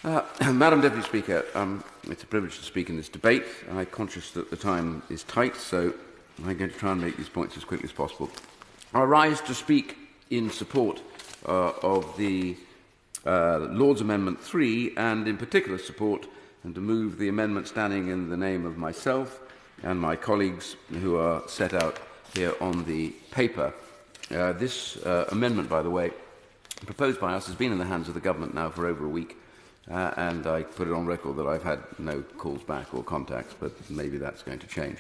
Madam Deputy Speaker, it's a privilege to speak in this debate. I'm conscious that the time is tight, so I'm going to try and make these points as quickly as possible. I rise to speak in support of the Lord's Amendment 3, and in particular support and to move the amendment standing in the name of myself and my colleagues who are set out here on the paper. This amendment, by the way, proposed by us, has been in the hands of the government now for over a week. And I put it on record that I've had no calls back or contacts, but maybe that's going to change.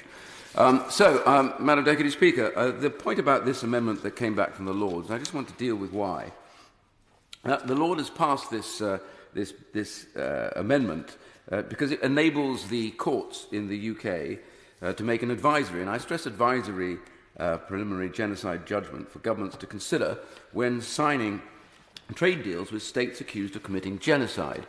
Madam Deputy Speaker, the point about this amendment that came back from the Lords, I just want to deal with why. The Lord has passed this amendment because it enables the courts in the UK to make an advisory, and I stress advisory, preliminary genocide judgment for governments to consider when signing trade deals with states accused of committing genocide.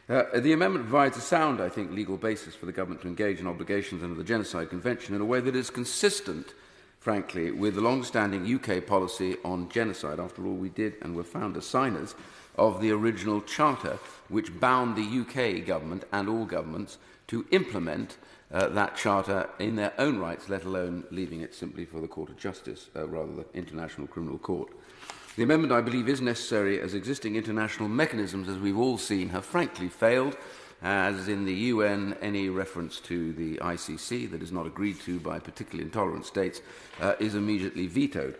The amendment provides a sound, I think, legal basis for the government to engage in obligations under the Genocide Convention in a way that is consistent, frankly, with the long-standing UK policy on genocide. After all, we did and were found as signers of the original charter, which bound the UK government and all governments to implement that charter in their own rights, let alone leaving it simply for the Court of Justice, rather than the International Criminal Court. The amendment, I believe, is necessary as existing international mechanisms, as we've all seen, have frankly failed. As in the UN, any reference to the ICC that is not agreed to by particularly intolerant states is immediately vetoed.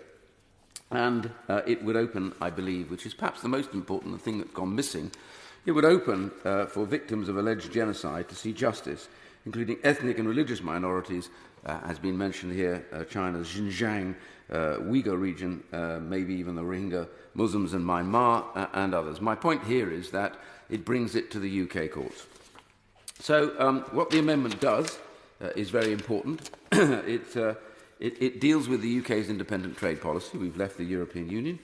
And it would open, I believe, which is perhaps the most important thing that's gone missing, it would open for victims of alleged genocide to see justice, including ethnic and religious minorities, has been mentioned here, China's Xinjiang, Uyghur region, maybe even the Rohingya Muslims in Myanmar, and others. My point here is that it brings it to the UK courts. So what the amendment does is very important. It deals with the UK's independent trade policy. We've left the European Union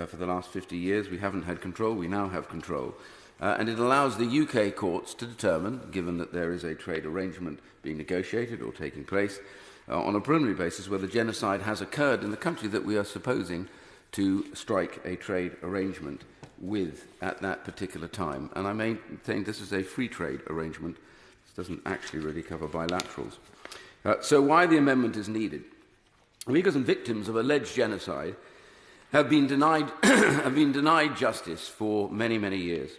for the last 50 years. We haven't had control. We now have control. And it allows the UK courts to determine, given that there is a trade arrangement being negotiated or taking place, on a preliminary basis whether genocide has occurred in the country that we are supposing to strike a trade arrangement with at that particular time. And I maintain this is a free trade arrangement. This doesn't actually really cover bilaterals. So why the amendment is needed? Because victims of alleged genocide have been denied justice for many, many years.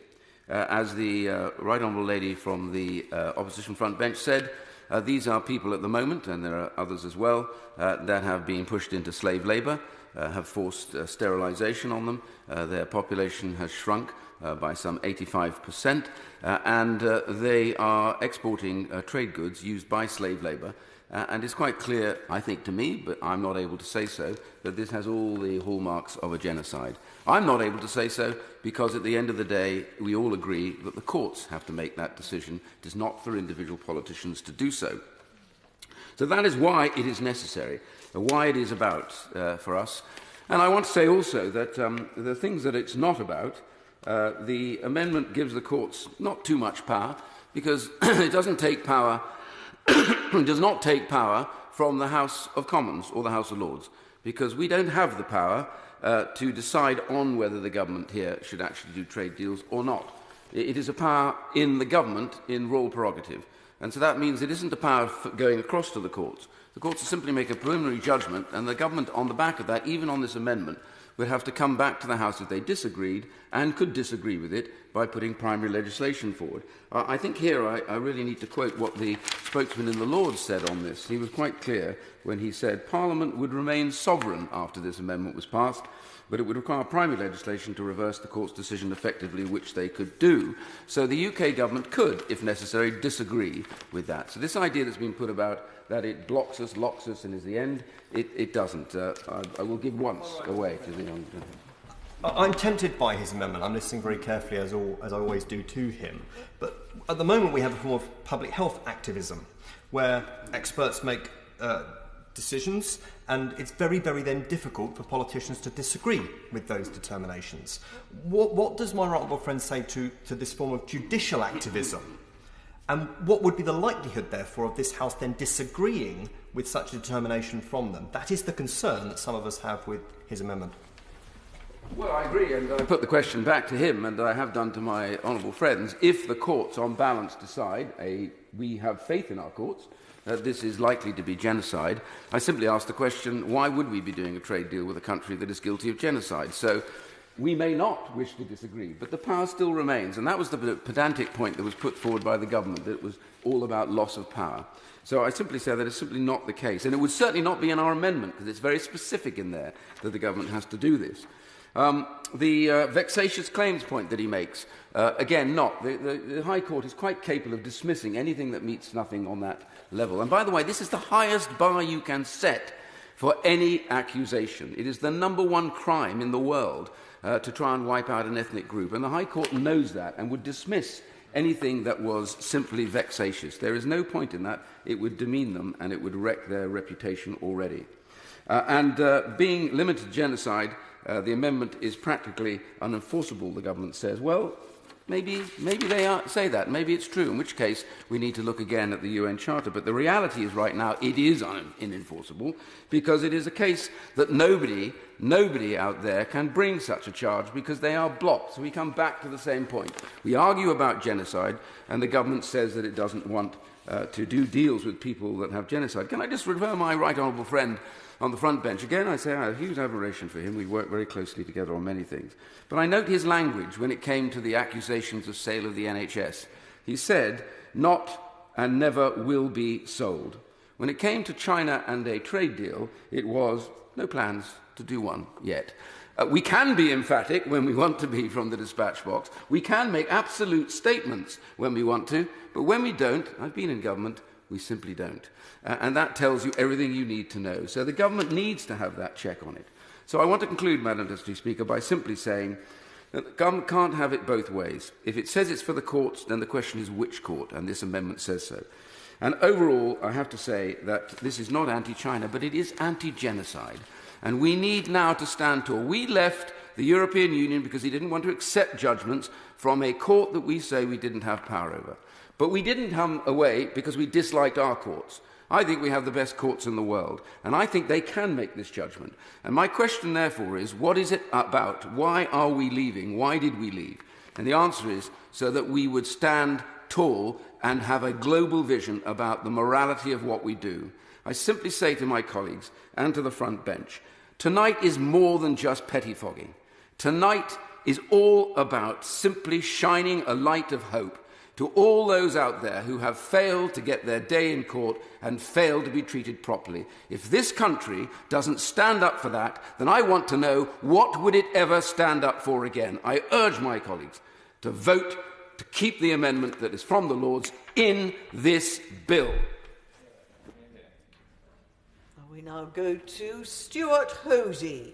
As the Right Honourable Lady from the Opposition Front Bench said, these are people at the moment, and there are others as well, that have been pushed into slave labour, have forced sterilisation on them. Their population has shrunk by some 85%, and they are exporting trade goods used by slave labour. And it's quite clear, I think, to me, but I'm not able to say so, that this has all the hallmarks of a genocide. I'm not able to say so because at the end of the day, we all agree that the courts have to make that decision. It is not for individual politicians to do so. So that is why it is necessary, why it is about for us. And I want to say also that the things that it's not about, the amendment gives the courts not too much power, because it doesn't take power does not take power from the House of Commons or the House of Lords, because we don't have the power to decide on whether the government here should actually do trade deals or not. It is a power in the government in royal prerogative, and so that means it isn't a power going across to the courts. The courts will simply make a preliminary judgment, and the government on the back of that, even on this amendment, would have to come back to the House if they disagreed, and could disagree with it by putting primary legislation forward. I think here I really need to quote what the spokesman in the Lords said on this. He was quite clear when he said Parliament would remain sovereign after this amendment was passed, but it would require primary legislation to reverse the court's decision effectively, which they could do. So the UK government could, if necessary, disagree with that. So this idea that's been put about that it blocks us, locks us, and is the end, it doesn't. I will give once away to the young gentleman. I'm tempted by his amendment. I'm listening very carefully, as I always do, to him. But at the moment, we have a form of public health activism, where experts make decisions, and it's very, very then difficult for politicians to disagree with those determinations. What does my right honourable friend say to this form of judicial activism? And what would be the likelihood, therefore, of this House then disagreeing with such a determination from them? That is the concern that some of us have with his amendment. Well, I agree, and I put the question back to him, and I have done to my honourable friends. If the courts, on balance, decide, we have faith in our courts, that this is likely to be genocide, I simply ask the question, why would we be doing a trade deal with a country that is guilty of genocide? So we may not wish to disagree, but the power still remains, and that was the pedantic point that was put forward by the government, that it was all about loss of power. So I simply say that it's simply not the case, and it would certainly not be in our amendment, because it's very specific in there that the government has to do this. The vexatious claims point that he makes, again, not. The High Court is quite capable of dismissing anything that meets nothing on that level. And by the way, this is the highest bar you can set for any accusation. It is the #1 crime in the world to try and wipe out an ethnic group. And the High Court knows that and would dismiss anything that was simply vexatious. There is no point in that. It would demean them and it would wreck their reputation already. Being limited to genocide, the amendment is practically unenforceable, the government says. Well, maybe they say that. Maybe it's true, in which case we need to look again at the UN Charter. But the reality is right now it is unenforceable because it is a case that nobody out there can bring such a charge because they are blocked. So we come back to the same point. We argue about genocide and the government says that it doesn't want to do deals with people that have genocide. Can I just refer my right honourable friend on the front bench? Again, I say I have huge admiration for him. We work very closely together on many things. But I note his language when it came to the accusations of sale of the NHS. He said, not and never will be sold. When it came to China and a trade deal, it was no plans to do one yet. We can be emphatic when we want to be from the dispatch box. We can make absolute statements when we want to, but when we don't, I've been in government, we simply don't. And that tells you everything you need to know. So the government needs to have that check on it. So I want to conclude, Madam Deputy Speaker, by simply saying that the government can't have it both ways. If it says it's for the courts, then the question is which court, and this amendment says so. And overall, I have to say that this is not anti-China, but it is anti-genocide. And we need now to stand tall. We left the European Union because he didn't want to accept judgments from a court that we say we didn't have power over. But we didn't come away because we disliked our courts. I think we have the best courts in the world, and I think they can make this judgment. And my question, therefore, is, what is it about? Why are we leaving? Why did we leave? And the answer is so that we would stand tall and have a global vision about the morality of what we do. I simply say to my colleagues and to the front bench, tonight is more than just pettifogging. Tonight is all about simply shining a light of hope to all those out there who have failed to get their day in court and failed to be treated properly. If this country doesn't stand up for that, then I want to know, what would it ever stand up for again? I urge my colleagues to vote to keep the amendment that is from the Lords in this bill. We now go to Stuart Hosey.